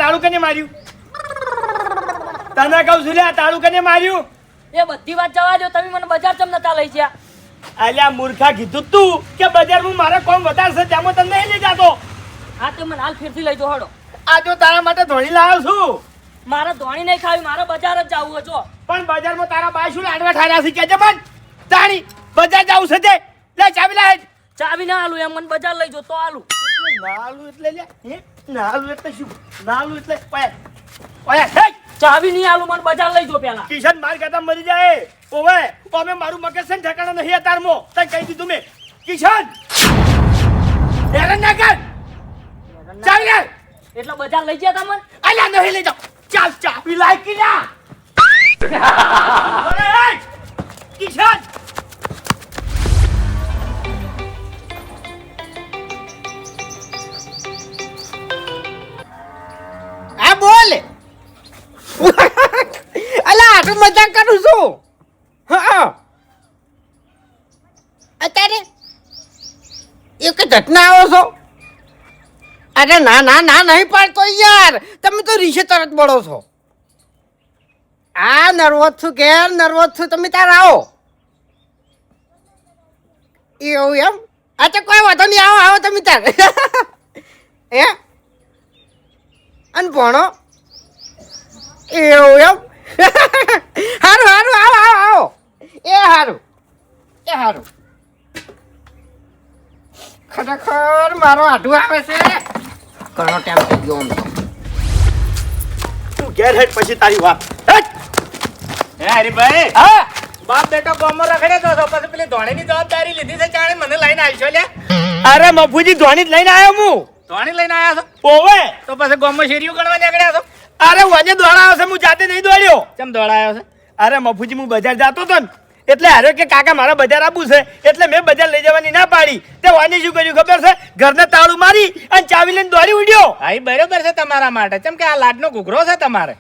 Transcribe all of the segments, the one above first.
તાળું કને માર્યું? તને કહું છું લે, આ તાળું કને માર્યું? એ બધી વાત જવા દો, તમે મને બજાર ચમ નતા લઈ ગયા? અલ્યા મૂર્ખા, કીધું તું કે બજારમાં મારે કોમ વધારે છે, તેમાં તને નહીં લઈ જાતો. હા તો મને હાલ ફેરથી લઈ જો હડો. આ જો તારા માટે ધોળી લાવ્યો છું. મારે ધોણી નહીં ખાવી, મારે બજાર જ જવું છો. પણ બજારમાં તારા બા શું લાડવા ઠાર્યા છે કેજે મન. તાણી બજાર જાવું છે તે લે ચાવી લાય. ચાવી ના આલું, એમ મને બજાર લઈ જો તો આલું. નાલું એટલે લે, હે નાલું એટલે શું? નાલું એટલે ઓય ઓય હે ચાવી નહીં આલું, મને બજાર લઈ જો પેલા. કિશન માર કરતા મરી જાય. ઓવે ઓમે મારું મગજ છે ને ઠકાણા નહીં અતારમાં. તને કહી દીધું મેં. કિશન હેરાન ના કર. ચાવી લે. એટલે બજાર લઈ ગયા તમને? અલ્યા નહીં લઈ જાવ. ચાલ ચાવી લાય કે ના. ઓય કિશન આ બોલ. અલા આટલું મજાક કરું છું. હા અત્યારે એક ઘટના આવો છો? અરે ના ના ના નહીં પાડતો યાર, તમે તો રીશે તરત બળો છો. આ નર્વસ છું કે નર્વસ છું, તમે તાર આવો. એવું એમ? અચ્છા કોઈ વાંધો નહીં, આવો આવો તમે તાર. હે અને ભણો એવું એમ? હારું હારું આવો આવો આવો. એ હારું એ હારું. ખરેખર મારો આઢું આવે છે. ઘણો ટાઈમ થઈ ગયો આમ તો. તું ઘેર હેડ પછી તારી વાત. હે હરીભાઈ, હા બાપ બેટો ગામમાં રખડે તો પછી પેલી ધોણીની જવાબદારી લીધી છે, ચાણે મને લઈને આવશો લે. અરે મફુજી ધોણી જ લઈને આવ્યો હું. ધોણી લઈને આવ્યા છો ઓવે તો પછી ગામમાં શેરીઓ ગણવા નીકળ્યા છો? અરે વજે દોડાયો છે, હું જાતે નહીં દોડ્યો. કેમ દોડાયો છે? અરે મફુજી હું બજાર જતો હતો ને એટલે હારે કે કાકા મારા બજાર આપવું છે, એટલે મેં બજાર લઈ જવાની ના પાડી. તે વાને શું કર્યું ખબર છે? ઘરને તાળું મારી અને ચાવી લઈને દોડી ઉડ્યો. હા ઈ બરોબર છે તમારા માટે, કેમ કે આ લાડનો ઘૂઘરો છે તમારે.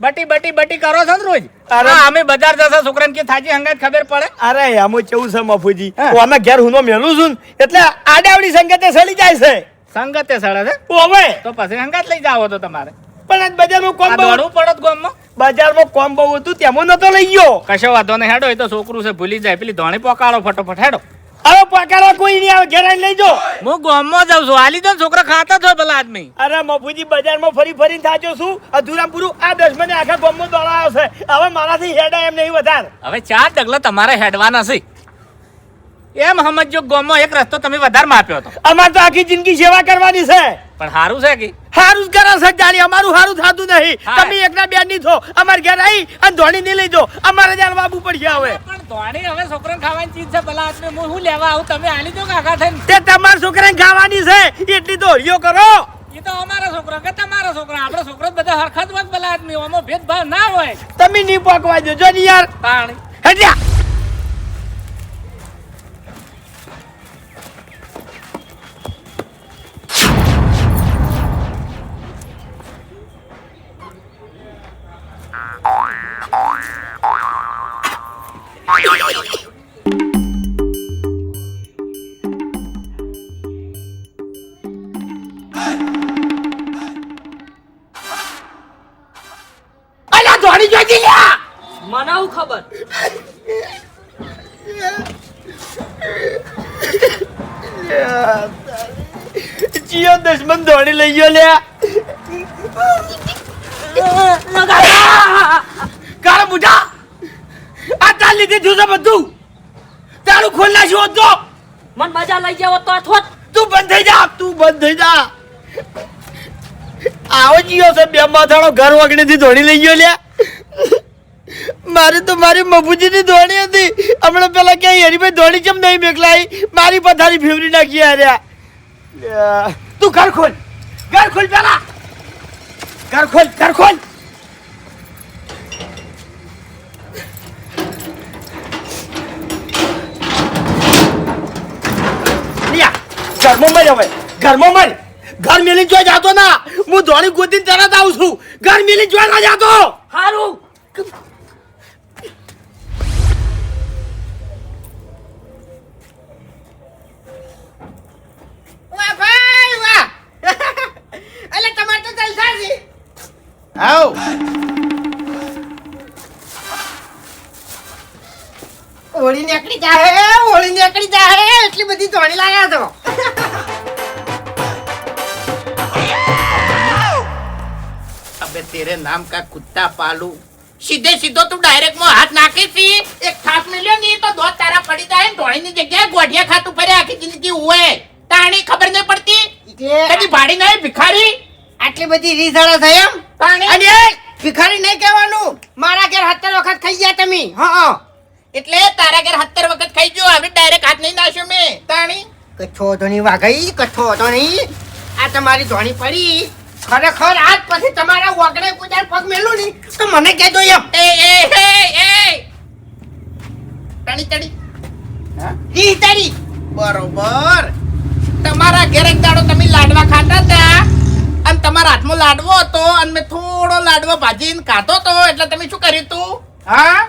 બટી બટી બટી કરો છો ને રોજ. અરે. હા, અમે બજાર જશે છોકરાને કે થાજી હંગાત ખબર પડે. અરે આમાં કેવું છે મફુજી, હા. હું આમાં ઘેર હુનો મેલું છું ને, એટલે આડાવડી સંગતે સડી જાય છે. સંગતે સળે છે ઓવે તો પછી હંગાત લઈ જાવ તો તમારે. પણ આજ બજારમાં કોમ આ બહુ દોડવું પડત ગામમાં. બજારમાં કોમ બહુ હતું, તેમાં નતો લઈ ગયો. કશો વાંધો નહીં, હેડો. એ તો છોકરું છે, ભૂલી જાય. પેલી ધોણી પોકાળો ફટોફટ, હેડો. હવે પકાડવા કોઈ નહીં આવે, ઘેર આવીને લઈ જો. હું ગામમાં જાઉં છું, હાલી દો ને, છોકરા ખાતા છો પેલા આદમી. અરે મફુજી બજારમાં ફરી ફરીને થાચો છું, અધૂરા પૂરું આ 10 મને આખા ગામમાં દોડાયો છે. હવે મારાથી હેડા એમ નહીં વધાર. હવે 4 ડગલા તમારે હેડવાના છે. એમ સમજો ગામમાં એક રસ્તો તમે વધારે માપ્યો હતો, અમાર તો આખી જિંદગી સેવા કરવાની છે. પણ સારું છે કે હારું જ કરે છે જાણી, અમારું હારું થાતું નહીં. હા. તમે એકના બે ની થો, અમાર ઘેર આવી અને ધોણી નહીં લઈ જો. અમારે જાણ વાબુ પડશે હવે. પણ ધોણી હવે છોકરાને ખાવાની ચીજ છે. ભલા આદમી હું શું લેવા આવું? તમે હાલી દો કાકા થઈને. તે તમારા છોકરાને ખાવાની છે એટલી દોડીઓ કરો. એ તો અમારા છોકરા કે તમારા છોકરા, આપણા છોકરા તો બધા હરખા જ હોય. ભલા આદમી આમાં ભેદભાવ ના હોય. તમે નહીં પકવા દેજો ને યાર. તાણી હટ્યા. અલા ધોણી જોઈતી લ્યા. મને હું ખબર. જીઓ દશમન ધોણી લઈ ગયો લ્યા. કાળા બુઢા, આ તાર લીધે થયું છે બધું. તારું ખોલ નાખ્યું હોત તો. મને બજાર લઈ ગયા હોત તો આ થોત. તું બંધ થઈ જા, તું બંધ થઈ જા. આવો જીઓ છે બે માથાળો ઘર વગડેથી ધોણી લઈ ગયો લ્યા. મારી તો મારી મફુજીની ધોણી હતી. હમણાં પેલા ક્યાંય હરીભાઈ ધોણી કેમ નહીં મેકલાઈ? મારી પથારી ફેવરી નાખી આર્યા. તું ઘર ખોલ, ઘર ખોલ પેલા. ઘર ખોલ, ઘર ખોલ. ઘરમાં મર હવે, ઘરમાં મર. ઘર મેલી જોઈ જાતો ના, હું ધોણી ગોતીને તરત આવું છું. ઘર મેલી જોઈ ના જાતો. હારું. વાહ ભાઈ વાહ. અલે તમાર તો જલસા છે. આવ ઓળી નીકળી જાહે એટલી બધી ધોણી લાગ્યા તો અબે તેરે નામ કા કુત્તા પાલુ સીધે સીધો તું ડાયરેક્ટ માં હાથ નાખી છી એક થાપ મિલ્યો ની તો દો તારા પડી જાય ને ધોળીની જગ્યાએ ગોઢિયા ખાતું ફરે આખી જિંદગી હોય તાણી ખબર નહીં પડતી કદી ભાડી નહીં ભિખારી આટલી બધી રીઝાડા થઈ એમ તાણી અને ભિખારી નહીં કહેવાનું મારા ઘેર 70 વખત ખાઈ ગયા તમે હા એટલે તારા ઘેર 70 વખત ખાઈ ગયો હવે ડાયરેક્ટ હાથ નહીં નાખ્યો મેં તાણી કચ્છો ધોની વાગઈ કચ્છો ધોની આ તમારી ધોની પડી ખરેખર આજ પછી તમારા વગડે કુદાર પગ મેલું ની તો મને કહેજો એમ એ તાણી તાણી ઈ તારી બરોબર તમારા ઘેર એક દાડો તમે લાડવા ખાતા હતા અને તમારા હાથમાં લાડવો હતો અને મેં થોડો લાડવો ભાજીને ખાતો હતો એટલે તમે શું કર્યું તું હા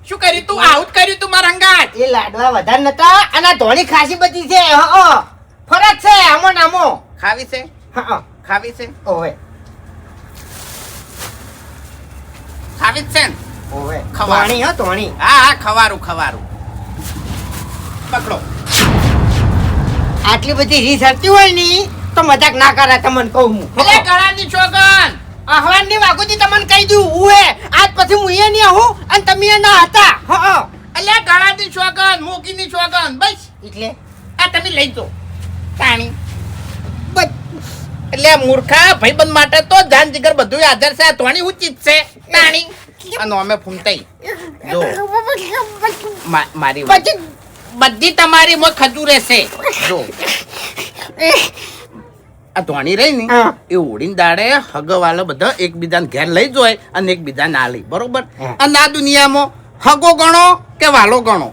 શું કર્યું તું આવું જ કર્યું તું મારા અંગાત એ લાડવા વધારે નતા અને આ ધોની ખાસી બધી છે ફરક છે આમો નામો ખાવી છે હા ખાવી છે ઓવે ખાવી જ છે ને? ઓવે ખવા. ધોણી હો ધોણી હા હા ખવારું ખવારું પકડો આટલી બધી રીસ હરતી હોય ની તો મજાક ના કરે તમને કહું હું એટલે ગળાની છોકન આહવાનની વાગુજી તમને કહી દઉં ઉએ આજ પછી હું એ નહીં આવું અને તમે એ ના હતા હા એટલે ગળાની છોકન મૂકીની છોકન બસ એટલે આ તમે લઈ જો તાણી બસ એટલે મૂર્ખા ભાઈબંધ માટે તો જાન જીગર બધું હાજર છે આ ધોણી ઉચિત છે તાણી અને અમે ફૂમતાઈ જો મારી વાત. પછી બધી તમારી મોં ખજૂરે છે જો આ ધોણી રહી ને હા. એ ઓડીને દાડે હગવાલો બધા એકબીજાને ઘેર લઈ જોય અને એકબીજા ના લઈ બરોબર હા. અને આ દુનિયામાં હગો ગણો કે વાલો ગણો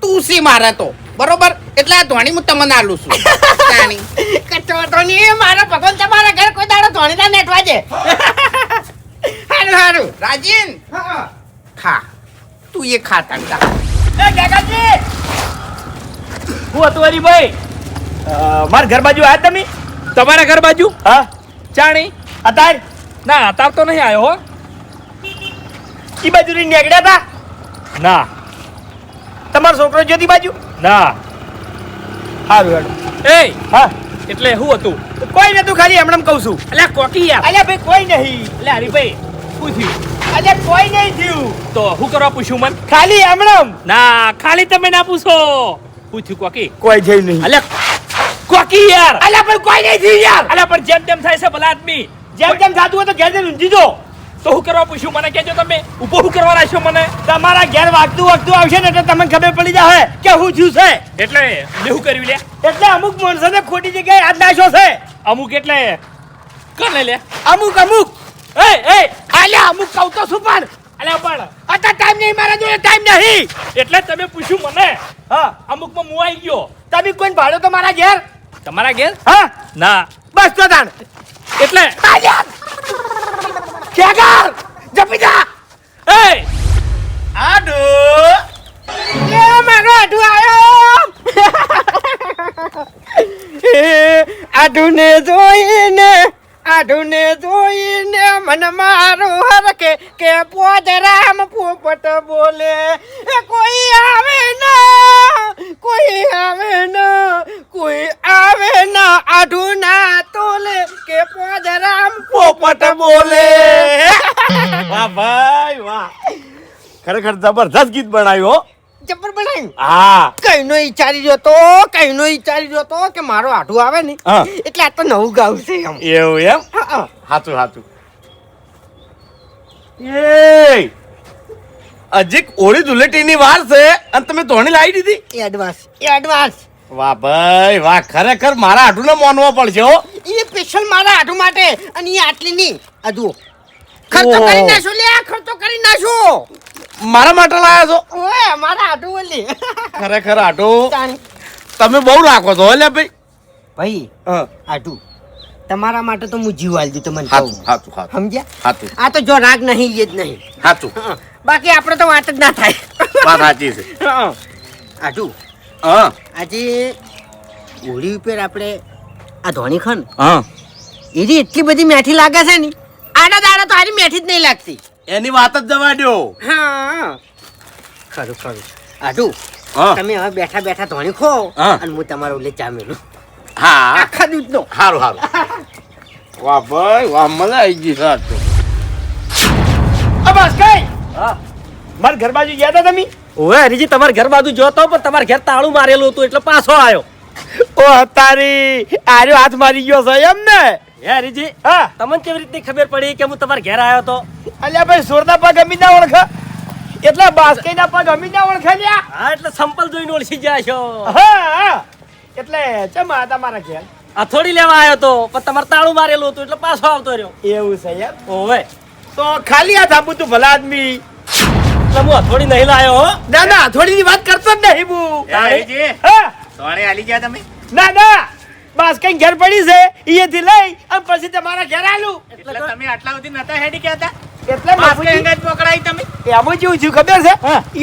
તું સી મારે તો બરોબર એટલે આ ધોણી હું તમને આલું છું તાણી કચો તો નહીં મારા ભગવાન તમારા ઘર કોઈ દાડો ધોણીના નેટવા છે હારું હારું રાજીન હા ખા તું એ ખા તાંગા એ કાકાજી હું હતું હરીભાઈ મારા ઘર બાજુ આયા તમે તમારા ઘર બાજુ હા ચાણી અતાર ના અત્યાર તો નહીં આવ્યો હો ઈ બાજુ ની નીકળ્યા હતા ના તમારો છોકરો જ્યોતિ બાજુ ના સારું હેડો એ હા એટલે શું હતું કોઈ નતું ખાલી હમણાં કહું છું અલ્યા કોકી યાર અલ્યા ભાઈ કોઈ નહીં એટલે હરીભાઈ શું થયું અલ્યા કોઈ નહીં થયું તો શું કરવા પૂછ્યું મન ખાલી હમણાં ના ખાલી તમે ના પૂછો શું થયું કોકી કોઈ થયું નહીં અલ્યા કોકી યાર અલ્યા પણ કોઈ નહીં થયું યાર અલ્યા પણ જેમ તેમ થાય છે ભલા આદમી જેમ જેમ થતું હોય તો ઘેર જઈને ઊંઘી જો તો શું કરવા પૂછ્યું મને કહેજો તમે ઉભો શું કરવા રાખ્યો મને તમારા ઘેર વાગતું વાગતું આવશે ને એટલે તમને ખબર પડી જાય કે હું થયું છે એટલે મેં શું કર્યું લે એટલે અમુક માણસોને ખોટી જગ્યાએ હાથ નાખ્યો છે અમુક એટલે કોને લે અમુક એ અલ્યા અમુક કહું તો શું પણ અલ્યા પણ અત્યારે ટાઈમ નહીં મારા જોડે ટાઈમ નહીં એટલે તમે પૂછ્યું મને હા અમુકમાં હું આવી ગયો તમે કોઈ ભાડો તો મારા ઘેર તમારા ઘેર હા ના બસ તો તાણ એટલે ખેગાર જપી જા એ આડો એ મારો આઢુ આયો આઢુને જોઈને મન મારું હરકે કે પોજરામ પોપટ બોલે એ કોઈ આવે ના આઢુ ના તોલે કે પોજરામ પોપટ બોલે વાહ ભાઈ વાહ ખરેખર જબરદસ્ત ગીત બનાવ્યું હો જબર બનાવ્યું હા કઈનો વિચારી રહ્યો તો કે મારો આઢું આવે ને હા. એટલે આ તો નવું ગાવ છે એમ એવું એમ હા. સાચું એ હજી ઓળી ધુલેટીની વાર છે અને તમે ધોણી લાવી દીધી એડવાન્સ વાહ ભાઈ વાહ ખરેખર મારા આટુને માનવો પડશે હો એ સ્પેશિયલ મારા આઢું માટે અને એ આટલી નહીં આ જુઓ ખર્ચો ઓહો. કરી નાખો લે ખર્ચો કરી નાખો મારા માટે લાયા છો ઓય મારા આઢું ઓલી ખરેખર આટુ તાણી. તમે બહુ રાખો છો એટલે ભાઈ ભાઈ હા આઢું તમારા માટે તો હું જીવ આલી દઉં તમને હાચું કહું. હાચું હાચું સમજ્યા હાચું આ તો જો રાગ નહીં એ જ નહીં હાચું હા. બાકી આપણે તો વાત જ ના થાય વાત સાચી છે હા. આઢું હા આજે હોળી ઉપર આપણે આ ધોણી ખન હા એની એટલી બધી મેઠી લાગે છે ને આડા દાડા તો હારી મેઠી જ નહીં લાગતી. એની વાત જ જવા દ્યો. હા ખરું ખરું. આડુ હા. તમે હવે બેઠા બેઠા ધોણી ખો હા. અને હું તમારો લે ચા મેલું હા આખા દૂધનો. હારું હારું. વાહ ભાઈ વાહ, મજા આવી ગઈ સાહેબ તો. બસ કઈ હા માર ઘર બાજુ ગયા હતા તમે? ઓવે હરીજી તમારા ઘર બાજુ જોતો પણ તમારા ઘર તાળું મારેલું હતું એટલે પાછો આવ્યો. ઓ તારી આર્યો હાથ મારી ગયો છે એમ ને? હે હરીજી હા. તમને કેવી રીતની ખબર પડી કે હું તમારા ઘેર આવ્યો તો? અલ્યા ભાઈ સોરના પગ અમી ના ઓળખા એટલે બાસ્કઈ ના પગ અમી ના ઓળખા લ્યા. હા એટલે સંપલ જોઈને ઓળખી ગયા છો. હા હા. એટલે ચમ આ તમારા ઘેર અથોડી લેવા આવ્યો તો પણ તમારે તાળું મારેલું હતું એટલે પાછો આવતો રહ્યો. એવું છે યાર. ઓવે તો ખાલી હાથ આપું તું ભલા આદમી. એટલે હું અથોડી નહીં લાયો હો. ના ના થોડી ની વાત કરતો જ નહીં હું. હરીજી, હા. સોણે આલી ગયા તમે? ના ના બસ કઈ ઘેર પડી છે અહીંયાથી લઈ અને પછી તમારા ઘેર આલું. એટલે તમે આટલા સુધી નતા હેડી ગયા હતા? એટલે બાપુજી અંગત પકડાઈ તમે? એમાં જેવું થયું ખબર છે?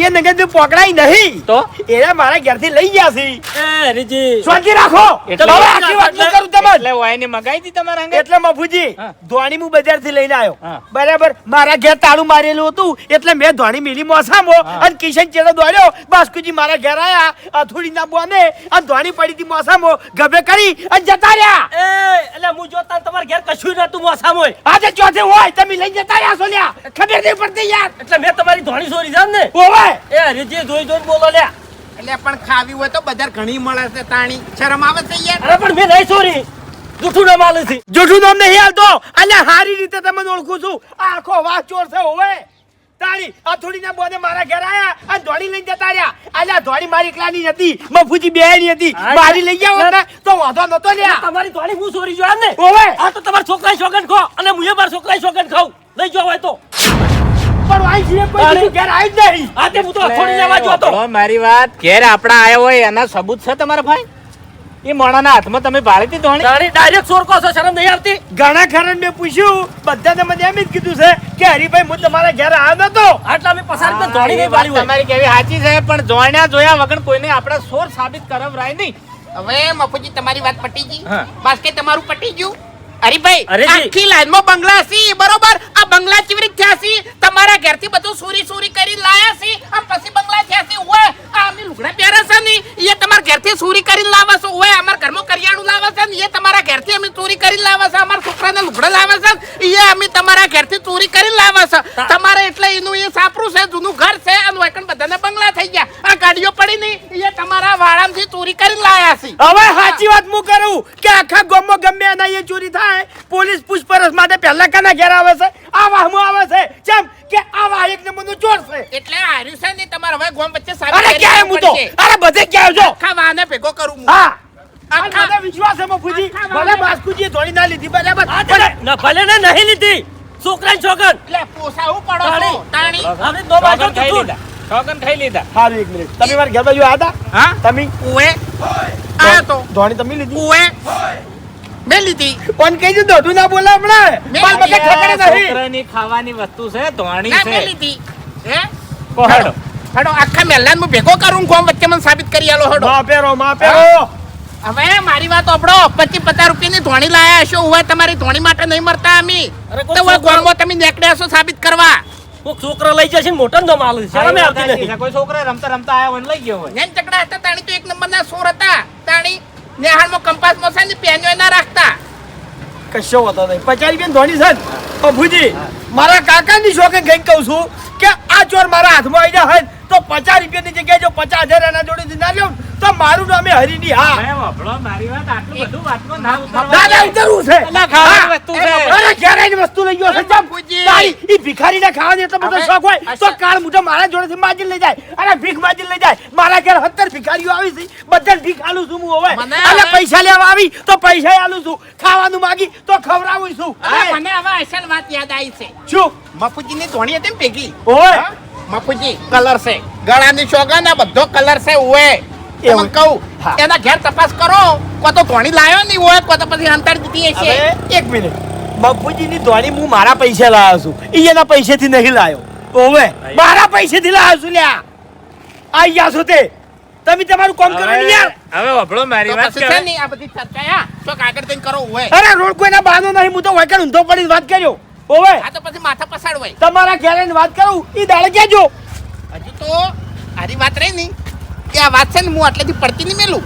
એ નગર પકડાઈ નહીં તો એને મારા ઘેરથી લઈ ગયા છે. એ હરીજી શાંતિ રાખો. એટલે હવે આખી વાત ન કરું તમને. એટલે વાયને મગાઈ હતી તમારા અંગત? એટલે મફુજી હા. ધોણી હું બજારથી લઈને આવ્યો હા. બરાબર. મારા ઘેર તાળું મારેલું હતું એટલે મેં ધોણી મિલી મોસામો અને કિશન ચેડો દોડ્યો. બાસ્કુજી મારા ઘેર આયા અથોડી ના બોને અને ધોણી પડી હતી મોસામો ગભે કરી અને જતા રહ્યા. એ એટલે હું જોતા તમારા ઘેર કશું નતું મોસામોય. આજે ચોથે હોય તમે લઈ જતા રહ્યા છો લ્યા. ખબર નહીં પડતી યાર. એટલે મેં તમારી ધોણી ચોરી જાન ને. ઓવે એ હરીજી જોઈ જોઈને બોલો લ્યા. એટલે પણ ખાવી હોય તો બજાર ઘણી મળે છે તાણી. શરમ આવે છે યાર? અરે પણ મેં નહીં ચોરી. જૂઠું ના માલું છે. જૂઠું નામ નહીં હાલતો. અલ્યા હારી રીતે તમને ઓળખું છું. આખો વાહ ચોર છે ઓવે. તારી અથોડી ના બોને મારા ઘેર આયા અને ધોણી લઈને જતા રહ્યા. અલ્યા ધોણી મારી એકલાની નથી મફુજી બેની હતી. હા, મારી લઈ ગયા હોત ને તો વાંધો નતો લ્યા. તમારી ધોણી હું ચોરી જોયા ને. ઓવે આ તો તમારા છોકરા શોગન ખો અને હું મારા છોકરા શોગન ખાઉં. લઈ જાવ હોય તો. પણ વાઈ છે કોઈ બીજું ઘેર આવી જ નહીં. આ તે હું તો અથોડી લેવા જોતો. સાંભળો મારી વાત. ઘેર આપડા આયા હોય એના સબૂત છે તમારા ભાઈ? એ મોણાના હાથમાં તમે ભાળી હતી ધોણી? ગાડી ડાયરેક્ટ ચોર કહો છો, શરમ નહીં આવતી? ઘણા ખરા મેં પૂછ્યું બધાને મને એમ જ કીધું છે કે હરીભાઈ હું તમારા ઘેર આવ્યો નતો. આટલા અમે પસાર કરીને ધોણી એ નહીં વાત વાળી હોય. તમારી કેવી સાચી છે પણ જોણ્યા જોયા વગર કોઈને આપણે સોર સાબિત કરાવરાય નહીં. હવે મફુજી તમારી વાત પટી ગઈ. હા. બસ કે તમારું પટી ગયું? હરીભાઈ હરીજી. આખી લાઈનમાં બંગલા છે બરોબર. આ બંગલા કેવી રીતે થયા છે? તમારા ઘેરથી બધું ચોરી કરી લાયા છે આમ પછી બંગલા થયા છે. ઓય આ અમે લુગડા પહેરે છે ને એ તમારા ઘેરથી ચોરી કરી લાવે છે. ઓય અમારા ઘરમાં કરિયાણું લાવે છે ને એ તમારા ઘેરથી અમે ચોરી કરી લાવે છે. અમારા છોકરાના લુગડા લાવે છે ને એ અમે તમારા ઘેરથી ચોરી કરી લાવે છે. તમારે એટલે એનું એ સાપરું છે, જૂનું ઘર છે અને વાયકણ બધાને બંગલા થઈ ગયા. આ ગાડીઓ પડી નહીં એ તમારા વાળામાંથી ચોરી કરી લાયા છે. હવે સાચી વાત હું કરું કે આખા ગામમાં ગમે એના એ ચોરી થાય પોલીસ પૂછપરછ માટે પહેલા કાના ઘેર આવે છે? આ વાહમાં આવે છે. જેમ કે આ વાહ એક નંબરનો ચોર છે. એટલે હાર્યું છે ને તમારે હવે ગોમ વચ્ચે અરે સાબિત ક્યાં હું તો અરે બધે ક્યાં જો. આખા વાહને ભેગો કરું હું. હા આખા- મને વિશ્વાસ છે મફુજી. આખા ભલે બાસ્કુજીએ ધોણી ના લીધી બરાબર. આ તે ના ભલે ને નહીં લીધી. છોકરાને શોગન. એટલે પોસાવું પડો તાણી. છો, તાણી. હવે નો બાજુ કીધું. શોગન ખાઈ લીધા. સારું એક મિનિટ તમે મારા ઘર બાજુ આવ્યા હતા? હા તમે ઉએ આ તો ધોણી તમે લીધી? ઉએ મેં લીધી. કોણ કહી દીધું દોઢું ના બોલા હમણાં? મેં મારા મગજ લીધી. ઠેકાણે નહીં. છોકરાની ખાવાની વસ્તુ છે ધોણી ના મેં છે લીધી. હે પહોંચો. હડો આખા મેલાન હું ભેગો કરું ગોમ વચ્ચે મને સાબિત કરી આલો હડો. માં પહેરો. હવે મારી વાત સાંભળો. 50 રૂપિયાની ધોણી લાયા હશો. હવે તમારી ધોણી માટે નહીં મરતા અમે. અરે કોઈ તો હવે છોકરો- ગોમમાં તમે નીકળ્યા છો સાબિત કરવા. કોક છોકરો લઈ જશે ને મોટો નો માલ છે. શરમ આવતી નથી. કોઈ છોકરો રમતા રમતા આયો હોય ને લઈ ગયો હોય. નેન ચકડા હતા તાણી તો એક નંબરના સોર હતા. તાણી નેહાળમાં કંપાસમાં છે ને પેન્યો ના રાખતા. કશો વાંધો નહીં. 50 રૂપિયાની ધોણી છે ને? બાપુજી મારા કાકાની શોખે કઈ કહું છું કે આ ચોર મારા હાથમાં આવી જાય તો 50 રૂપિયાની જગ્યાએ જો 50,000 એના જોડેથી ના લ્યો ને તો મારું નામે હરીની. હા હવે વાપરો મારી વાત આટલું બધું વાતમાં ના ઉતરવા દાદા દે. ઉતરવું છે. અલા, ખાવાની હા. વસ્તુ છે. અરે ઘેર આવીને વસ્તુ લઈ ગયો છે જમ. બાપુજી. તારી ઈ ભિખારીને ખાવાનો એટલો બધો હવે શોખ હોય તો કાળ મુઠો મારા જોડેથી માજીને લઈ જાય. અરે ભીખ માજીને લઈ જાય. મારા ઘેર 70 ભિખારીઓ આવી છે. બધાને ભીખ આલું છું હું હવે. મને અને હવે- પૈસા લેવા આવી તો પૈસા આલું છું. ખાવાનું માંગી તો ખવડાવું છું. અરે મને હવે અસલ વાત યાદ આવી છે. શું મફુજીની ધોણી હતી ને ભેગી. ઓય હા? મફુજી કલર છે, ગળાની સોગન આ બધો કલર છે. ઓએ એવું? તમને કહું હા. એના ઘેર તપાસ કરો. કો તો ધોણી લાયો નહીં હોય કો તો પછી અંતર દીધી હશે. હવે એક મિનિટ બાપુજીની ધોણી હું મારા પૈસે લાવ્યો છું. ઈ એના પૈસેથી નહીં લાવ્યો. ઓવે મારા પૈસેથી લાવ્યો છું લ્યા. આઈ ગયા છો તે તમે તમારું કામ કરો ને યાર. હવે વાપરો મારી તો વાત પછી છે કરે. ને આ બધી ચર્ચા હા તો કાગળ થઈને કરો. ઓએ અરે રોડ કોઈના બહાનો નહીં. હું તો વાયકણ ઊંધો પડીને વાત કર્યો. ઓવે આ તો પછી માથા પસાડવાય. તમારા ઘેરે ની વાત કરું ઈ દાડે કેજો. હજુ તો આરી વાત રહી ની કે આ વાત છે ને હું આટલેથી પડતી નહીં મેલું.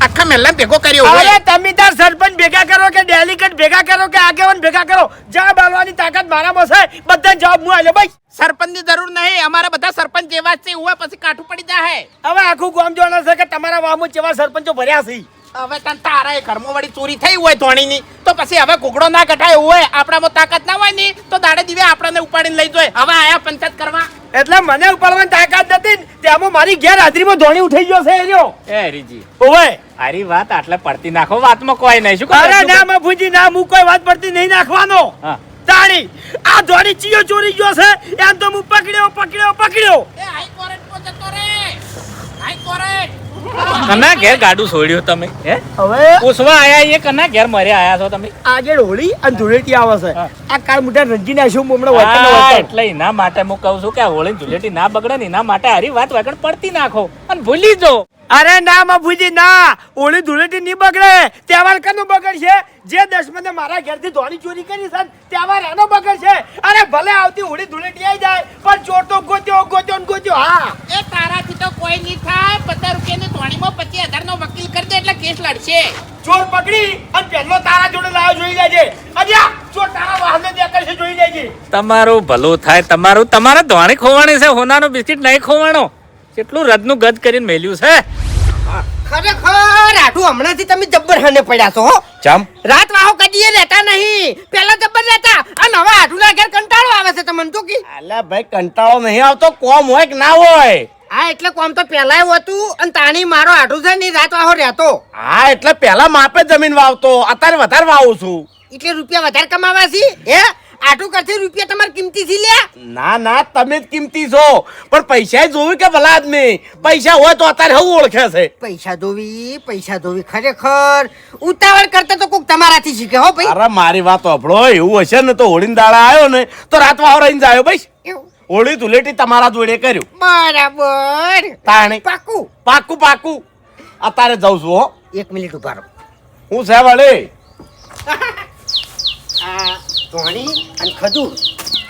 આખા મહેલા ભેગો કર્યો અરે હોય. તમે તાર સરપંચ ભેગા કરો કે ડેલિકેટ ભેગા કરો કે આગેવાન ભેગા કરો, જવાબ આલવાની તાકાત મારામાં છે. બધા જવાબ હું આલ્યો ભાઈ. સરપંચની જરૂર નહીં, અમારા બધા સરપંચ જેવા જ છે. ઉવા પછી કાઠું પડી જાય. હવે આખું ગામ જોવાનું છે કે તમારા વામમાં કેવા સરપંચો ભર્યા છે. હવે તને તારા એ ઘરમાં વળી ચોરી થઈ હોય ધોણીની તો પછી હવે ઘોઘડો ના કઢાય હોય, આપણામાં તાકાત ના હોય ને તો દાડે દીવે આપણને ઉપાડીને લઈ જાય. હવે આયા પંચાયત કરવા. એટલે મને ઉપાડવાની તાકાત નથી ને, તેમાં મારી ઘેર હાજરીમાં ધોણી ઉઠાઈ ગયો છે એર્યો. એ હરીજી ઓવે આરી વાત આટલે પડતી નાખો, વાતમાં કોઈ નહીં. શું કરો અરે એટલું ના મફુજી ના, હું કોઈ વાત પડતી નહીં નાખવાનો. હા. તાણી આ ધોણી ચિયો ચોરી ગયો છે એમ તો હું પકડ્યો. એ હાઈકોર્ટમાં જતો રે, હાઈકોર્ટ. કના ઘેર ગાડું છોડ્યું તમે? હે હવે પૂછવા આયા એ કના ઘેર મર્યા આયા છો તમે? આગળ હોળી અને ધૂળેટી આવે છે. હા. આ કાળ મુઠા રંજી નાખ્યું હમણાં હા, વળતર. એટલે એના માટે હું કહું છું કે આ હોળી ધૂળેટી ના બગડે ને એના માટે હારી વાત વાગણ પડતી નાખો અને ભૂલી જો. અરે ના મફુજી ના, હોળી ધૂળેટી નહીં બગડે. તહેવાર કનો બગડશે? જે દશમને મારા ઘેરથી ધોણી ચોરી કરી છે ને, તહેવાર એનો બગડશે. અરે ભલે આવતી હોળી ધૂળેટી આવી જાય પણ ચોર તો ગોત્યો. હા એ તારાથી તો કોઈ નહીં થાય. 50 રૂપિયાની ધોણીમાં 25,000 નો વકીલ કરી દે એટલે કેસ લડશે. ચોર પકડી અને પહેલો તારા જોડે લાવ્યો જોઈ લેજે. અજા ચોર તારા વાહને ત્યાં કરશે જોઈ લેજે. તમારું ભલું થાય. તમારે ધોણી ખોવાણી છે, હોનાનો બિસ્કિટ નહીં ખોવાનો. કેટલું રદનું ગદ કરીને મેલ્યું છે. ખરેખર આઠું હમણાંથી તમે જબ્બર હને પડ્યા છો હો. ચમ રાત વાહો કદીએ રહેતા નહીં, પેલા જબ્બર રહેતા અને હવે આઠું ના ઘેર કંટાળો આવે છે તમને તો કી. અલ્યા ભાઈ કંટાળો નહીં આવતો, કોમ હોય કે ના હોય. હા એટલે કોમ તો પેલા હતું અને તાણી મારો આઠું છે ને રાત વાહો રહેતો હા એટલે પેલા માપે જમીન વાવતો, અત્યારે વધારે વાવું છું. એટલે રૂપિયા વધારે કમાવા છે હે. આઠું કરતી રૂપિયા તમારે કિંમતી થી લ્યા. ના તમે જ કિંમતી છો, પણ પૈસા જોયું કે ભલા આદમી? પૈસા હોય તો અત્યારે હું ઓળખે છે. પૈસા ધોવી ખરેખર ઉતાવળ કરતા તો કોક તમારાથી શીખે હો ભાઈ. અરે મારી વાત સાંભળો, એવું હશે ને તો હોળી દાડા આવ્યો ને તો રાત વાવ રહીને જાય ભાઈ. એવું. હોળી ધૂળેટી તમારા જોડે કર્યું. બરાબર તાણે પાકું અત્યારે જઉં છું હો. 1 મિનિટ ઉભા રહો. હું છે વળી આ ધોણી અને ખજૂર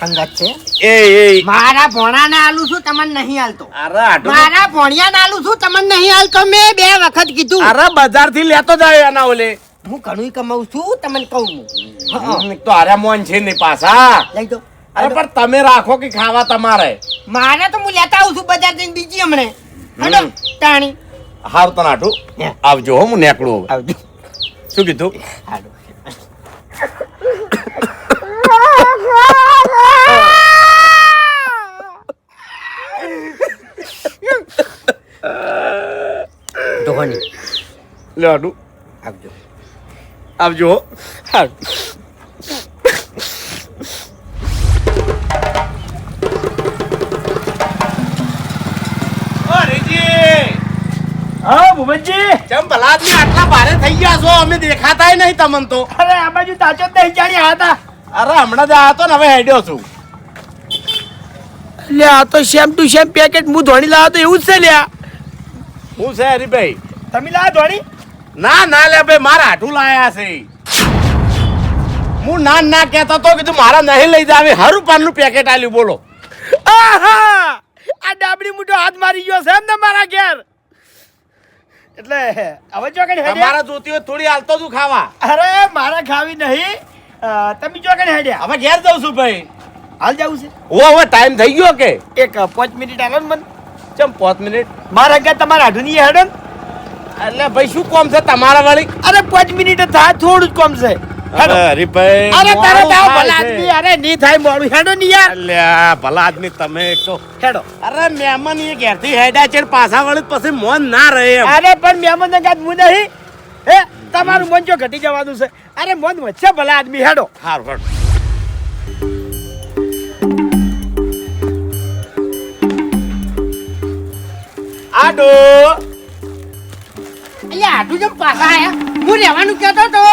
સંગત છે. એ મારા ભોણાને આલું છું, તમને નહીં આલતો. અરે આટલું મારા ભોણિયાને આલું છું, તમને નહીં આલતો. મેં 2 વખત કીધું. અરે બજાર થી લેતો જાય એના ઓલે. હું ઘણું કમાઉં છું, તમને કહું હું. તો અરે મોન છે ને પાછા. લઈ દો. અરે પણ તમે રાખો કે ખાવા તમારે. મારે તો હું લેતા આવું છું બજાર જઈને બીજી હમણે. હડો તાણી હારું તને આટું હે. આવજો હો, હું નીકળું હવે. આવજો. શું કીધું? હાલો. ધોની લે આટું આવજો. આવજો હો. હારું. હા ભુવનજી, ચમ ભલા આદમી આટલા ભારે થઈ ગયા છો, અમે દેખાતાય નહીં તમને તો. અરે આ બાજુ તાચો જ નહીં જાણ્યા હતા. અરે હમણાં જ આવ્યો તો ને હવે હેડ્યો છું. લે આ તો સેમ ટુ સેમ પેકેટ હું ધોણી લાવ્યો તો એવું જ છે લ્યા. હું છે હરીભાઈ? તમે લાવ્યા ધોણી? ના લે ભાઈ, મારા હાટું લાયા છે. હું ના કહેતો તો કીધું મારા નહીં લઈ જાવે. હારું પાનનું પેકેટ આલ્યું. બોલો. આહા! આ ડાબડી મોટો હાથ મારી ગયો છે એમ ને મારા ઘેર. એટલે હવે જો કઈ હેડ્યા? તમારા જોતી હોય થોડી હાલતો છું ખાવા. અરે મારે ખાવી નહીં. તમે જો કઈ હેડ્યા? હવે ઘેર જઉં છું ભાઈ. હાલ જવું છે? હવે ટાઈમ થઈ ગયો કે? એક 5 મિનિટ આલો ને મને. ચમ 5 મિનિટ? મારા ઘેર તમારા હાડું નહીં હેડો ને? એટલે ભાઈ શું કોમ છે તમારા વાળી? અરે 5 મિનિટ જ થાય, થોડું જ કોમ છે. હેડો. હરીભાઈ અરે તારે તો આવો ભલા આદમી. અરે નહીં થાય મોડું. હેડો ને યાર. અલ્યા ભલા આદમી તમે એક તો. હેડો. અરે મહેમાન એ ઘેરથી હેડા છે પાછા વળી પછી મોન ના રહે એમ. અરે પણ મહેમાન ને કાંઈ હું નહીં. હે તમારું મન જો ઘટી જવાનું છે. અરે મન વચ્ચે ભલા આદમી. હેડો. હાર હાર. આડો એટલે આઠું જેમ પાછા આયા. હું રહેવાનું કહેતો તો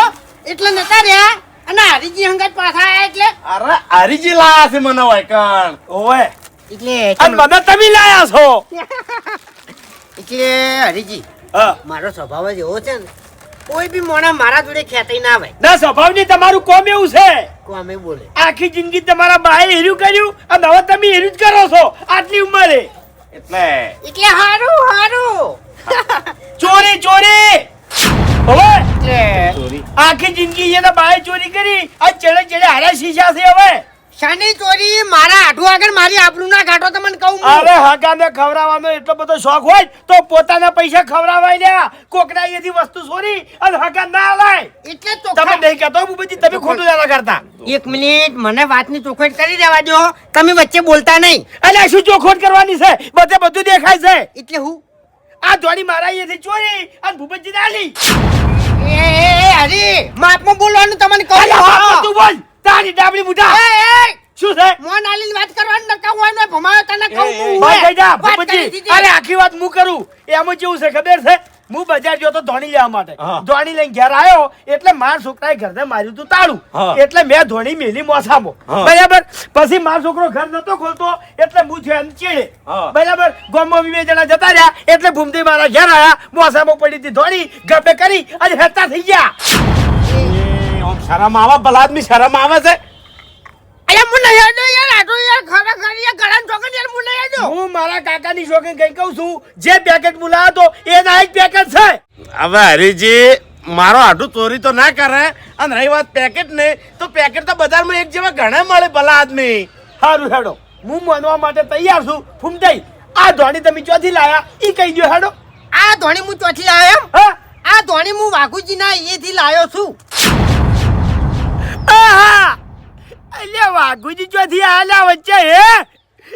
એટલે નતા રહ્યા અને હરીજી હંગાત પાછા આયા એટલે અરે હરીજી લાયા છે મને વાયકણ. ઓય એટલે અને મને તમે લાયા છો. એટલે હરીજી હા મારો સ્વભાવ જ એવો છે ને કોઈ બી મોણા મારા જોડે ખેતાઈ ના આવે ના સ્વભાવની તમારું કોમ એવું છે કોમે બોલે આખી જિંદગી તમારા બાએ હેર્યું કર્યું અને હવે તમે હેર્યું જ કરો છો આટલી ઉંમરે એટલે હારું ચોરી ચોરી હવે એટલે આખી જિંદગી એના બાએ ચોરી કરી આ ચડે ચડે હારા શીશા છે હવે શાની ચોરી મારા આઠું આગળ મારી આબરૂ ના ઘાટો તમને કહું હું. અરે હગાને ખવડાવવાનો એટલો બધો શોખ હોય તો પોતાના પૈસા ખવડાવાય લ્યા કોકના અહીંયાથી વસ્તુ ચોરી અને હગા ના લાય એટલે તમે નહીં કહેતો બુબજી તમે ખોટું ના કરતા એક મિનિટ મને વાતની ચોખવટ કરી દેવા દો તમે વચ્ચે બોલતા નહીં અલ્યા શું ચોખવટ કરવાની છે બધે બધું દેખાય છે એટલે હું આ ધોળી મારા અહીંયાથી ચોરી અને ભૂપતજી નાલી એ હરી માપમાં બોલવાનું તમને કહું અલ્યા તું બોલ તારી ડાબડી બુઢા શું છે મોન આલીની વાત કરવાની ન કહું હોય ભમાયો તને કહું હું ભાઈ જઈ જા વાત કરી ભૂપતજી દીધી. અરે આખી વાત હું કરું એમાં કેવું છે ખબર છે હું બજાર ગયો તો ધોણી લેવા માટે ધોણી લઈને ઘેર આવ્યો એટલે માર છોકરાએ ઘરને માર્યું તું તાળું એટલે મેં ધોણી મેલી મોસામાં બરાબર પછી માર છોકરો ઘર નતો ખોલતો એટલે હું થયો એમ ચીડે બરાબર ગામમાં 2 જણા જતા રહ્યા એટલે ભૂમતી મારા ઘેર આયા મોસામાં પડી હતી ધોણી ગપે કરી અને હેતા થઈ ગયા શરમ આવે ભલા આદમી શરમ આવે છે અલ્યા મુને યાદ યાર આટો યાર ખરેખર યાર ગળાન ચોકન યાર મુને યાદ હું મારા કાકાની શોખીન કઈ કહું છું જે પેકેટ બોલાવો તો એ ના જ પેકેટ છે હવે હરીજી મારો આટું ચોરી તો ના કરે અને રહી વાત પેકેટ ને તો પેકેટ તો બજારમાં એક જેવા ઘણા મળે ભલા આદમી સારું હેડો હું માનવા માટે તૈયાર છું ફૂમતાઈ આ ધોણી તમે ચોથી લાયા ઈ કહી દો હેડો આ ધોણી હું ચોથી લાવ્યો એમ હા આ ધોણી હું વાઘુજીના અહીંથી લાવ્યો છું આહા અલ્યા વાઘુજી ચોથી આલા વચ્ચે હે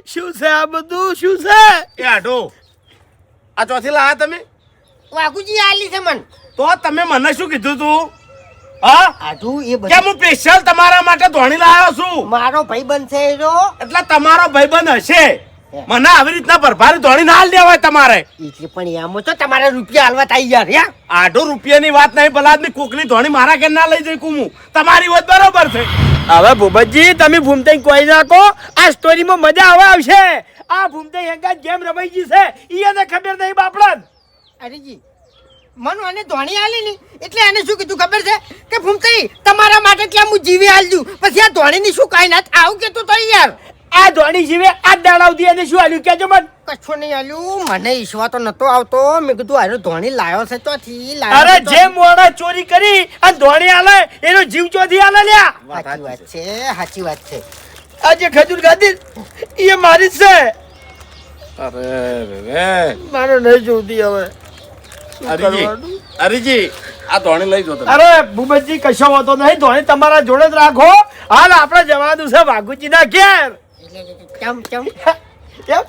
શું છે આ બધું શું છે એ આટો આ ચોથી લાયા તમે વાઘુજી આલી છે મન તો તમે મને શું કીધું તું હા આટું એ કે બધું હું સ્પેશિયલ તમારા માટે ધોણી લાવ્યો છું મારો ભાઈબંધ છે એ જો એટલે તમારો ભાઈબંધ હશે મને આવી રીતના ભરભારી ધોણી ના હાલ દેવાય તમારે એટલે પણ એમ તો તમારે રૂપિયા હાલવા થઈ યાર યા 8 રૂપિયાની વાત નહીં ભલા આદમી કોકની ધોણી મારા ઘેર ના લઈ જઈ કું તમારી વાત બરોબર છે હવે ભૂપતજી તમે ભૂમતાઈ કોઈ નાખો આ સ્ટોરીમાં મજા આવશે આ ભૂમતાઈ હેંગા જેમ રમાઈજી છે ઈ એને ખબર નહીં બાપડા અરેજી મન અને ધોણી આલી ની એટલે એને શું કીધું ખબર છે કે ભૂમતાઈ તમારા માટે એટલે હું જીવી આલજુ પછી આ ધોણીની શું કાઈ ના આવું કેતું તો યાર આ ધોણી જીવે આ દાડાવતી એને શું આલ્યું કેજો મન કશું નહીં આલ્યું મને ઈશ્વા તો નતો આવતો મેં કીધું આરો ધોણી લાયો છે ચોથી અરે જે મોડા ચોરી કરી અને ધોણી આલે એનો જીવ ચોથી આલે લ્યા સાચી વાત છે આ જે ખજૂર ગાદી એ મારી જ છે અરે મારો નહીં જોતી હવે હરીજી આ ધોણી લઈ જો તમે અરે ભૂપતજી કશો હોતો નહીં ધોણી તમારા જોડે જ રાખો હાલ આપણે જવાનું છે વાઘુજીના ઘેર ચમ ચમ કેમ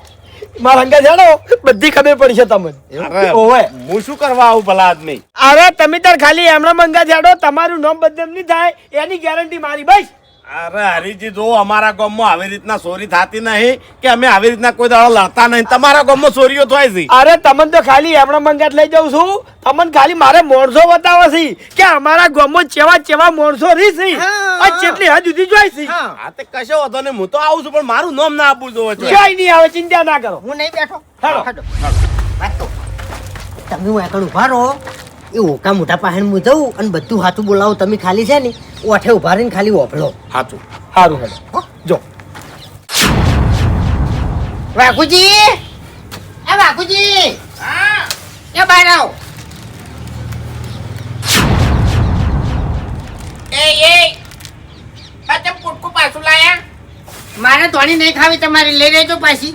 મારા અંગા જાણો બધી ખબર પડી છે તમને અરે ઓવે હું શું કરવા આવું ભલા આદમી અરે તમે તાર ખાલી એમના મંગા જાડો તમારું નામ બદનામ નહીં થાય એની ગેરંટી મારી બસ અરે હરીજી જો અમારા ગામમાં આવી રીતના ચોરી થતી નહીં કે અમે આવી રીતના કોઈ દાડો લડતા નહીં તમારા ગામમાં ચોરીઓ થાય છે અરે તમને તો ખાલી એમના મંગાત લઈ જાઉં છું તમને ખાલી મારે મોણસો બતાવે છે કે અમારા ગામમાં ચેવા ચેવા મોણસો રહી છે હા. આ કેટલી હદ સુધી જોઈ છે હા તે કશો વાંધો નહીં હું તો આવું છું પણ મારું નામ ના આપવું જોવે છે જોઈ નહીં આવે ચિંતા ના કરો હું નહીં બેઠો હેડો. હેડો. વાત તો. તમે હું એકણ ઉભા રહો એ ઓકા મોટા પાસે હું જઉં અને બધું હાથું બોલાવું તમે ખાલી છે ને ઓઠે ઉભા રહીને ખાલી ઓભળો સાચું સારું હેડો જો વાઘુજી એ વાઘુજી એ બહાર આવો એ પાછા પુટકું પાછું લાયા મારે ધોણી નહીં ખાવી તમારે લઈ લેજો પાછી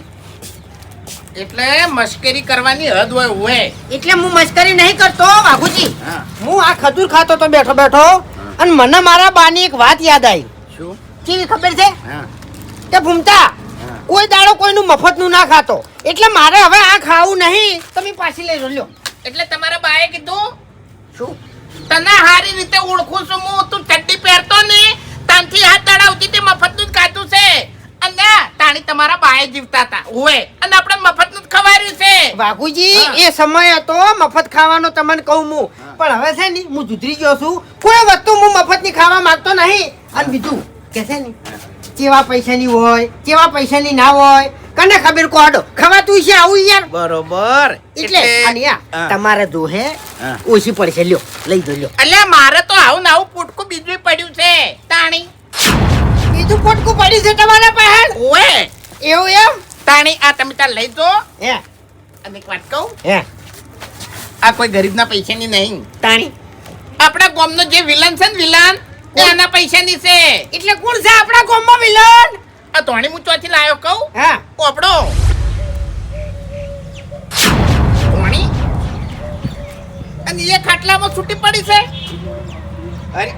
એટલે મશ્કરી કરવાની હદ હોય એટલે હું મસ્કરી નહીં કરતો વાઘુજી હા. હું આ ખજૂર ખાતો તો બેઠો બેઠો અને મને મારા બાની એક વાત યાદ આવી શું કેવી ખબર છે હા કે ભૂમતા કોઈ દાડો કોઈનું મફતનું ના ખાતો એટલે મારે હવે આ ખાવું નહીં તમે પાછી લઈ લો એટલે તમારા બાએ કીધું શું તને હારી રીતે ઓળખું છું હું તું ચડ્ડી પહેરતો ને તાનથી હાથ દડાવતી તે મફતનું જ ખાતું છે અને તાણી તમારા બાએ જીવતા હતા હોય અને આપણે મફતનું જ ખવાર્યું છે વાઘુજી હા. એ સમય હતો મફત ખાવાનો તમને કહું હું પણ હવે છે ને હું સુધરી ગયો છું કોઈ વસ્તુ હું મફતની ખાવા માંગતો નહીં અને બીજું કે છે ને કેવા પૈસાની હોય કેવા પૈસાની ના હોય કને ખબર કોડો ખવાતું છે આવું યાર બરોબર એટલે અનિયા હા. તમારે દોહે હા. ઓછી પડશે લ્યો લઈ દો લ્યો અલ્યા મારે તો આવું ને આવું પૂટકું બીજું પડ્યું છે તાણી બીજું પોટકું પડ્યું છે તમારા પાસે ઓએ એવું એમ તાણી આ તમે તાર લઈ દો હે અને એક વાત કહું હે આ કોઈ ગરીબના પૈસાની નહીં તાણી આપણા ગામનો જે વિલન છે ને વિલન એના પૈસાની છે એટલે કોણ છે આપણા ગામમાં વિલન આ ધોણી હું ચોથી લાયો કહું હા પોપડો ધોણી અને એ ખાટલામાં છૂટી પડી છે અરે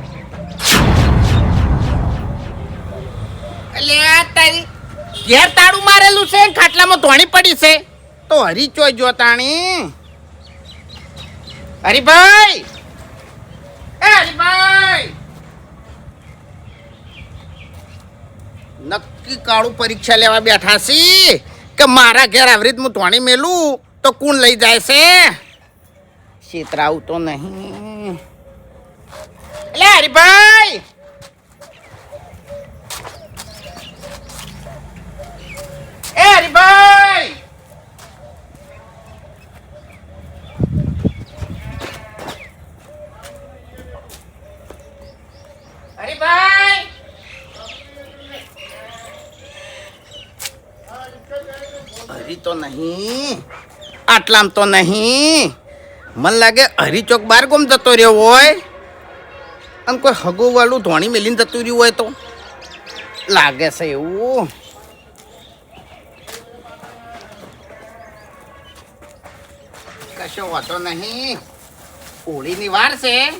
અલ્યા તારી ઘેર તાળું મારેલું છે ને ખાટલામાં ધોણી પડી છે તો હરી ચોય જો તાણી હરીભાઈ એ હરીભાઈ નક્કી કાળું પરીક્ષા લેવા બેઠા છી કે મારા ઘેર આવી રીત હું ધોણી મેલું તો કોણ લઈ જાય છે છેતરાવું તો નહીં એટલે હરીભાઈ એ હરીભાઈ હરીભાઈ હરી તો નહીં આટલામ તો નહીં મને લાગે હરી ચોક બાર ગોમ જતો રહ્યો હોય અને કોઈ હગો વાળું ધોણી મેલીને જતું રહ્યું હોય તો લાગે છે એવું કશો વાતો નહીં હોળીની વાર છે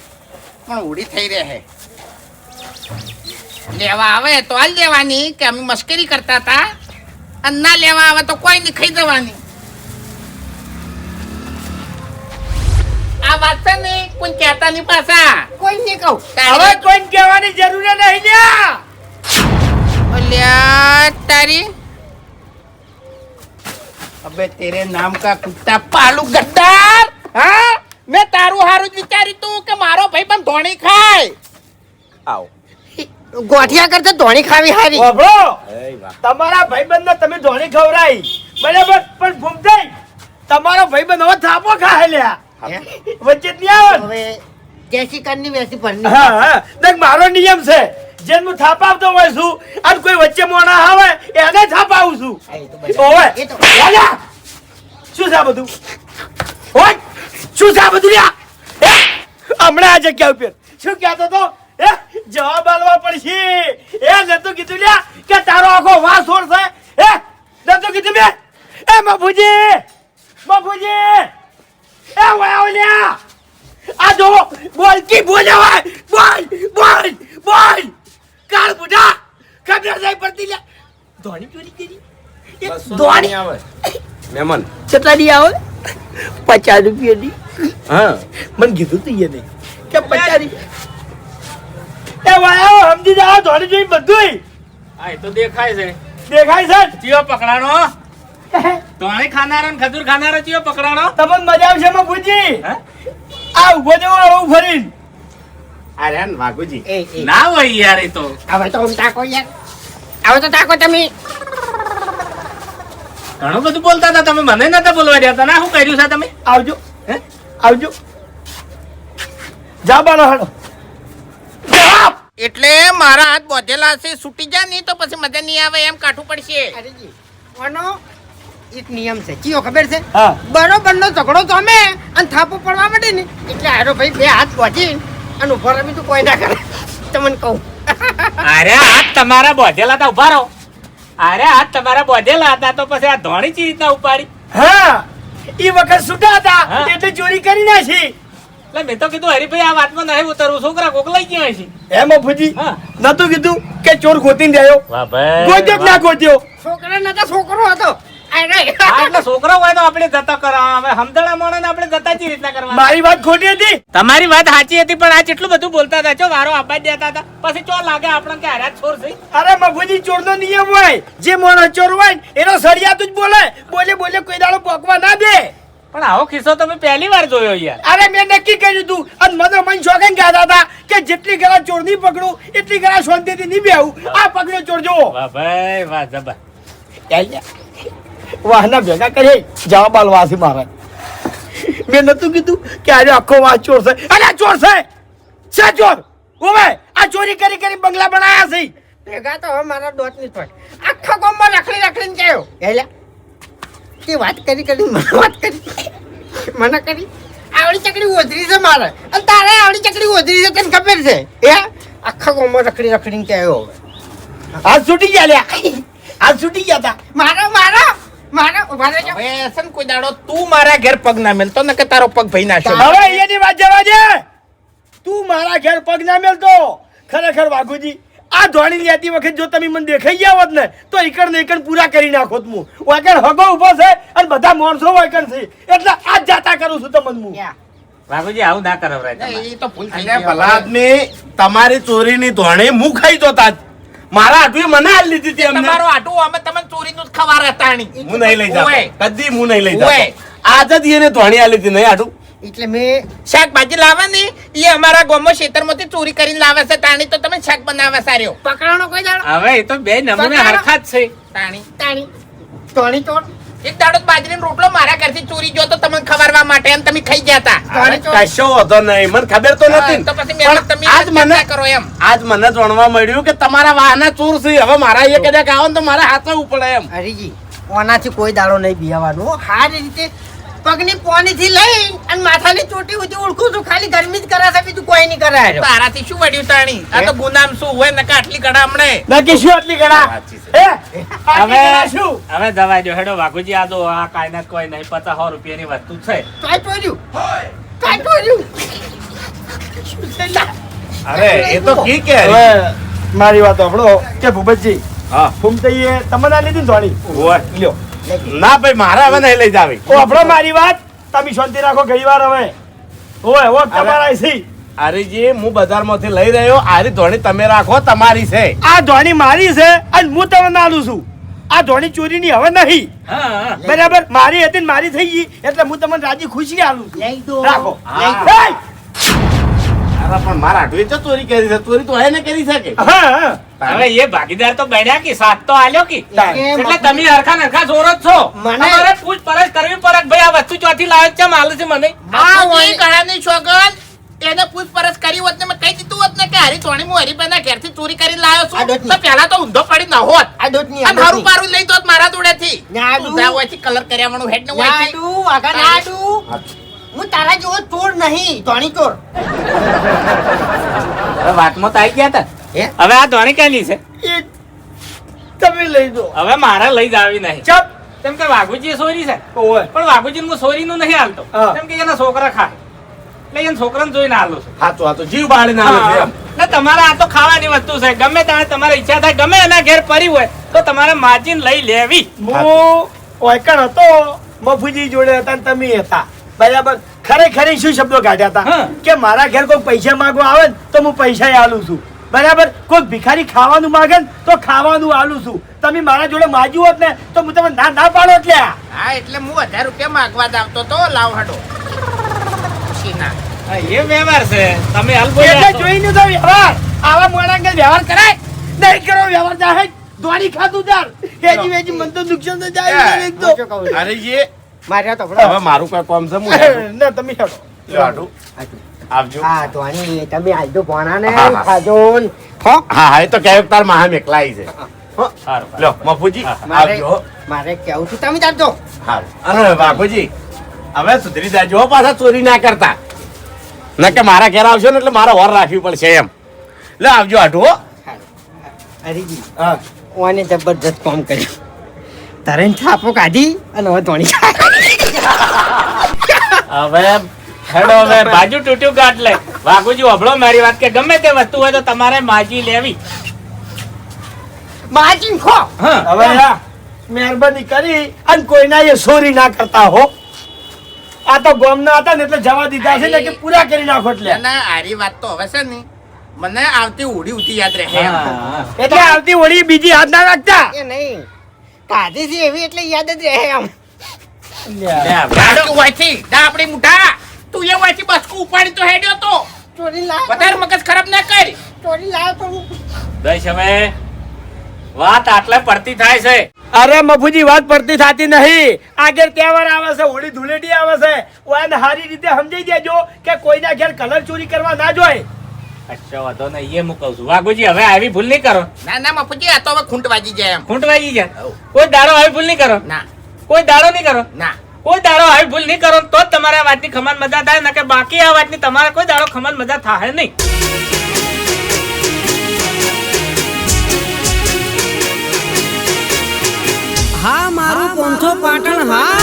પણ હોળી થઈ રહે લેવા આવે તો હાલ દેવાની કે અમે મસ્કરી કરતા હતા અને ના લેવા આવે તો કોઈ નહીં ખાઈ જવાની આ વાત છે ને કોઈ કહેતા નહીં પાછા કોઈ નહીં કહું હવે કોઈ કહેવાની જરૂર નહીં લ્યા અલ્યા તારી અબે તેરે નામ કા કુત્તા પાલુ ગદ્દાર હા મેં તારું હારું જ વિચાર્યું તું કે મારો ભાઈ પણ ધોણી ખાય આવ ગોઠિયા કરતા ધોણી ખાવી હારી વાપરો તમારા ભાઈબંધને તમે ધોણી ખવરાઈ બરાબર પણ ભૂમતાઈ તમારો ભાઈબંધ હવે થાપો ખાય લ્યા વચ્ચે જ નહીં આવે હવે જેસી કરની વેસી ભરની હા હા દેખ મારો નિયમ છે જેમ હું થાપ આપતો હોય છું અને કોઈ વચ્ચે મોણા આવે એને થાપ આવું છું એ તો બરાબર. ઓવે એ તો રાજા શું છે આ બધું ઓય શું છે આ બધું લ્યા હે? હમણાં આ જગ્યા ઉપર શું કહેતો તો હે જવાબ આલવા પડશે એ નતું કીધું લ્યા કે તારો આખો વાસ છોડશે હે નતું કીધું બે એ મફુજી એ વાયો લ્યા આ જો બોલતી બોલાવાય બોલ કાળ બુઢા ખબર નહીં પડતી લ્યા ધોણી ચોરી કરી એ ધોણી આવે મહેમાન કેટલાની આવે 50 રૂપિયાની હા મને કીધું તું એ નહીં કે 50 એ વાયો સમજી જાઓ ધોણી જોઈ બધું આ એ તો દેખાય છે દેખાય છે ચિયો પકડાણો તોણી ખાનારો ને ખજૂર ખાનારો ચિયો પકડાણો તમને મજા આવશે મફુજી હે? આ ઉભો દેવો આવું ફરીને અરે વાઘુજી એ ના હોય યાર એ તો હવે તો આમ તાકો યાર હવે તો તાકો તમે ઘણું બધું બોલતા હતા તમે મને નતા બોલવા દેતા ના શું કર્યું છે તમે આવજો હે? આવજો જા બાનો હાલો જા એટલે મારા હાથ બોધેલા છે છૂટી જા નહીં તો પછી મજા નહીં આવે એમ કાઠું પડશે અરેજી કોનો એક નિયમ છે ચિયો ખબર છે હા બરોબરનો ઝઘડો તો અમે અને થાપો પડવા માંડે ને એટલે હારો ભાઈ બે હાથ પહોંચી અને ઉભો રમી તું કોઈ ના કરે તમને કહું અરે હાથ તમારા બોધેલા હતા ઉભા રહો અરે હાથ તમારા બોધેલા હતા તો પછી આ ધોણી ચી રીતના ઉપાડી હા ઈ વખત છૂટા હતા હા. એટલે ચોરી કરી નાખી એટલે મેં તો કીધું હરીભાઈ આ વાતમાં નહીં ઉતરવું છોકરા કોક લઈ ગયા છે હે મફુજી હા. નતું કીધું કે ચોર ગોતીને રહ્યો વાહ ભાઈ ગોત્યો કે ના ગોત્યો છોકરા નતા છોકરો હતો અરે હા, એટલે છોકરો હોય તો આપણે જતા કરવા હવે સમજણા માણસ આપણે જતા જ રીતના કરવા મારી વાત ખોટી હતી તમારી વાત સાચી હતી પણ આ કેટલું બધું બોલતા હતા ચો વારો આબાદ દેતા હતા પછી ચો લાગે આપણને કે હારા છોર છે અરે મફુજી ચોરનો નિયમ હોય જે માણસ ચોર હોય ને એનો સળિયાતું જ બોલે કોઈ દાડો પોકવા ના દે પણ આવો કિસ્સો તમે પહેલી વાર જોયો યાર અરે મેં નક્કી કર્યું તું અને મન શોખન કહેતા હતા કે જેટલી ગળા ચોર નહીં પકડું એટલી ગળા શાંતિથી નહીં બેહું આ પકડ્યો ચોર જોવો વાહ ભાઈ વાહ જબર વાહના ભેગા કરી જવાબ આલવા છે મારે. મેં નતું કીધું કે આજે આખો વાહ ચોર છે. અરે આ ચોર છે ચોર. ઓવે આ ચોરી કરી કરી બંગલા બનાયા છે. ભેગા તો હવે મારા દોત ની થોડ આખા ગામમાં રખડીને ગયો એટલે તે વાત કરી મને વાત કરી આવડી ચકડી ઓધરી છે મારે અને તારે આવડી ચકડી ઓધરી છે તને ખબર છે એ આખા ગામમાં રખડીને ગયો હવે હાથ છૂટી ગયા લ્યા. હાથ છૂટી ગયા તા. મારા ઉભા રહેજો. હવે હસન કોઈ દાડો તું મારા ઘેર પગ ના મેલતો ને કે તારો પગ ભાઈ નાખ્યો. હવે અહીંયાની વાત જવા દે. તું મારા ઘેર પગ ના મેલતો. ખરેખર વાઘુજી આ ધોણી લેતી વખત જો તમે મને દેખાઈ ગયા હોત ને તો એકડ ને એકડ પૂરા કરી નાખોત હું. વાકણ હગો ઉભો છે અને બધા માણસો વાકણ છે એટલે આજ જાતા કરું છું તમને હું. બાપુજી આવું ના કરાવરાય તમારે. એ તો ભૂલ થઈ અને ગઈ. ભલા આદમી તમારી ચોરીની ધોણી હું ખાઈ તો તાજ મારા આટવી મને આલી લીધી હતી અમને. તમારો આટું અમે તમને ચોરીનું જ ખવાર હતા ની. હું નહીં લઈ ઓય. જતો કદી હું નહીં લઈ ઓય. જતો આજ જ એને ધોણી આલી હતી નહીં આટું. એટલે મેં શાકભાજી લાવે ને એ અમારા ગામમાં ખેતરમાંથી ચોરી કરીને લાવે છે તાણી તો તમે શાક બનાવવા સાર્યો પકડાણો કોઈ દાડો હવે એ તો બે નમૂને હરખા જ છે. તાણી તાણી તોણી ચોર એક દાડો બાજરીનો રોટલો મારા ઘરથી ચોરી ગયો તો તમને ખવારવા માટે એમ તમે ખાઈ ગયા હતા. અરે કશો વાંધો નહીં મને ખબર તો નથી તો પછી મહેનત તમે આજ મને કરો એમ. આજ મને જાણવા મળ્યું કે તમારા વાહના ચોર છે હવે મારા એ કદાચ આવો ને તો મારા હાથમાં ઉપડે એમ. હરીજી ઓનાથી કોઈ દાડો નહીં બિહાવાનું સારી રીતે પગની પોનીથી લઈ અને માથાની ચોટી સુધી ઓળખું છું ખાલી ગરમી જ કરાશે બીજું કોઈ નહીં કરાય તારાથી શું વળ્યું તાણી આ તો ગુનામ શું હોય નકા આટલી કડા હમણે નક્કી શું આટલી ગણા સાચી હે હવે આટલી ગણા શું હવે જવા દો હેડો વાઘુજી આ દો આ કાયના કોઈ નહીં 50-100 રૂપિયાની વસ્તુ છે. તોય ચોર્યું શું છે લા? અરે એ તો કી કે હવે મારી વાત સાંભળો કે ભૂપતજી હા ફૂમતઈએ તમને આ લીધી ને ધોણી ઓય. લ્યો ના ભાઈ મારે હવે નહીં લઈ જાવી. ઓ આપણો મારી વાત તમે શાંતિ રાખો ઘણી વાર હવે ઓય ઓ તમારા છે હરીજી હું બજારમાંથી લઈ રહ્યો આરી ધોણી તમે રાખો તમારી છે. આ ધોણી મારી છે અને હું તમને આલું છું આ ધોણી ચોરીની હવે નહીં હા બરાબર મારી હતી ને મારી થઈ ગઈ એટલે હું તમને રાજી ખુશી આલું છું લઈ દો રાખો હા. hey! અરે પણ મારા આટલી તો ચોરી કરી છે ચોરી તો હે ને કરી શકે. હા હા હવે એ ભાગીદાર તો બન્યા કે સાથ તો આલ્યો કે તાર. એટલે તમે હરખા નરખા જોરો જ છો. મને- તમારે પૂછપરછ કરવી પડે કે ભાઈ આ વસ્તુ ચોથી લાવે છે માલ છે મને બાપુજી કડાની સોગન એને પૂછપરછ કરી હોત ને મેં કહી દીધું હોત ને કે હરી ધોણી હું હરીભાઈના ઘેરથી ચોરી કરીને લાવ્યો આ છું દોઢની. તો પહેલા તો ઊંધો પડી ન હોત આ દોટની અને હારું પારું લઈ દોત મારા જોડેથી નાડુ. ઊંધા હોયથી કલર કર્યા વાળું હેડ ને હોયથી. નાડુ આગા નાડુ હું તારા જેવો ચોર નહીં ધોણી ચોર હવે વાતમાં તો આવી ગયા તા હે? હવે આ ધોણી કેની છે એ તમે લઈ દો હવે મારે લઈ જાવી નહીં ચપ કેમ કે વાઘુજી સોરી છે ઓય પણ વાઘુજી હું સોરીનું નહીં હાલતો હા. કેમ કે એના છોકરા ખાય એટલે એને છોકરાને જોઈને હાલું છું હાચું હાચું જીવ બાળીને આવે છે એમ. એટલે તમારે આ તો ખાવાની વસ્તુ છે ગમે ત્યારે તમારે ઈચ્છા થાય ગમે એના ઘેર પડી હોય તો તમારે માજીને લઈ લેવી હું ઓયકણ હતો મફુજી જોડે હતા ને તમે હતા બરાબર ખરેખર શું શબ્દો કાઢ્યા હતા હા. કે મારા ઘેર કોઈ પૈસા માંગવા આવે ને તો હું પૈસા આલું છું બરાબર કોઈ ભિખારી ખાવાનું માંગે ને તો ખાવાનું આલું છું તમે મારા જોડે માગ્યું હોત ને તો હું તમે ના ના પાડો એટલે હા એટલે હું 1000 રૂપિયા માંગવા જ આવતો તો લાવ હડો ખુશીના. હા, એ વ્યવહાર છે તમે હાલ એટલે બોલ્યા છો. જોઈને તો વ્યવહાર આવા મોડા અંગલ વ્યવહાર કરાય નહીં કરો વ્યવહાર જાહે દોડી ખાતું તાર હેજી વેજી મન તો નુકસાન તો જાય ને એક તો હું શું કહું છું? હરીજી માર્યા તો હવે મારું કોઈ કામ છે હું હેડું. ના તમે હેડો લ્યો હાટું. આવજો હા ધોણી તમે આલજો ભોણાને હા, હા. ખાજો ને. હો હા હા એ તો કહેવાય કે તાર માહા મેકલાઈ છે સારું, સારું. લ્યો મફુજી મારે આવજો મારે કેવું છું તમે જાણજો હારું. અરે બાપુજી હવે સુધરી જાજો હો, પાછા ચોરી ના કરતા ના કે મારા ઘેર આવશો ને એટલે મારે વર રાખવી પડશે એમ લે આવજો હાટું હો. હરીજી હા ઓને જબરજસ્ત કામ કર્યું તારે થાપો કાઢી અને હવે ધોણી હવે હેડો હવે બાજુ તૂટ્યું ગાંઠ લે વાઘુજી અભળો મારી વાત કે ગમે તે વસ્તુ હોય તો તમારે માજી લેવી માજી ખો હા હવે આ મહેરબાની કરી અને કોઈના એ ચોરી ના કરતા હો આ તો ગોમના હતા ને એટલે જવા દીધા છે ને કે પૂરા કરી નાખો એટલે અને આરી વાત તો હવે છે ને મને આવતી ઉડી ઉડી યાદ રહે એમ. હા. એટલે આવતી વળી બીજી હાથ ના રાખતા એ નહીં કાઢી છે એવી એટલે યાદ જ રહે આમ લે, દાડો વાંચી, દા આપણી મુઠા. તું એ વાંચી બસકું ઉપાડી તો હેડ્યો તો. ચોરી લાવ વધારે મગજ ખરાબ ના કર. ચોરી લાવ તો હું દઈશ હવે વાત આટલે પડતી થાય છે અરે મફુજી વાત પડતી થતી નહીં. આગળ તહેવાર આવે છે, હોળી ધૂળેટી આવે છે. ઓને સારી રીતે સમજાઈ દેજો કે કોઈના ઘેર કલર ચોરી કરવા ના જોઈએ. અચ્છા વાંધો નહીં, એ હું કહું છું વાઘુજી હવે આવી ભૂલ નહીં કરો. ના ના મફુજી આ તો હવે ખૂંટ વાગી જાય એમ. ખૂંટ વાગી જાય. કોઈ દાડો આવી ભૂલ નહીં કરો. ના કોઈ દાડો નહીં કરો. ના કોઈ દાડો આવી ભૂલ નહીં કરો તો જ તમારે આ વાતની ખમાન મજા થાય, નકે બાકી આ વાતની તમારે કોઈ દાડો ખમાન મજા થાય નહીં. હા મારું પોંથો પાટણ હા